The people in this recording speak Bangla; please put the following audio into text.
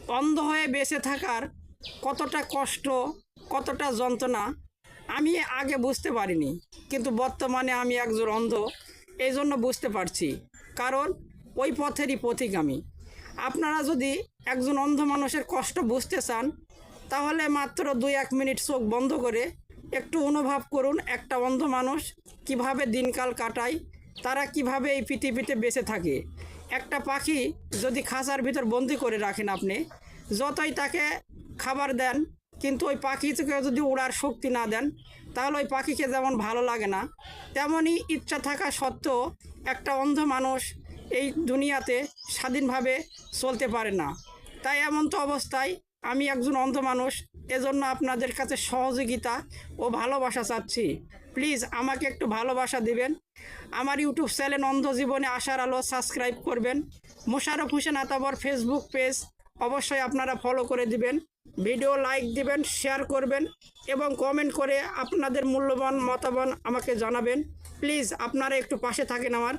অন্ধ হয়ে বেঁচে থাকার কতটা কষ্ট, কতটা যন্ত্রণা আমি আগে বুঝতে পারিনি, কিন্তু বর্তমানে আমি একজন অন্ধ, এই জন্য বুঝতে পারছি। কারণ ওই পথেরই পথিক আমি। আপনারা যদি একজন অন্ধ মানুষের কষ্ট বুঝতে চান, তাহলে মাত্র 2-1 মিনিট চোখ বন্ধ করে একটু অনুভব করুন একটা অন্ধ মানুষ কিভাবে দিনকাল কাটায়, তারা কিভাবে এই পৃথিবীতে বেঁচে থাকে। একটা পাখি যদি খাঁচার ভিতর বন্দি করে রাখেন আপনি, যতই তাকে খাবার দেন, কিন্তু ওই পাখিকে যদি উড়ার শক্তি না দেন, তাহলে ওই পাখিকে যেমন ভালো লাগে না, তেমনই ইচ্ছা থাকা সত্ত্বেও একটা অন্ধ মানুষ এই দুনিয়াতে স্বাধীনভাবে চলতে পারে না। তাই এমন তো অবস্থায় আমি একজন অন্ধ মানুষ, এজন্য আপনাদের কাছে সহযোগিতা ও ভালোবাসা চাচ্ছি। প্লিজ আমাকে একটু ভালোবাসা দিবেন। আমার ইউটিউব চ্যানেল অন্ধ জীবনে আশার আলো সাবস্ক্রাইব করবেন। মোশাররফ হোসেন আতাবর ফেসবুক পেজ অবশ্যই আপনারা ফলো করে দিবেন, ভিডিও লাইক দিবেন, শেয়ার করবেন এবং কমেন্ট করে আপনাদের মূল্যবান মতামত আমাকে জানাবেন। প্লিজ আপনারা একটু পাশে থাকেন আমার।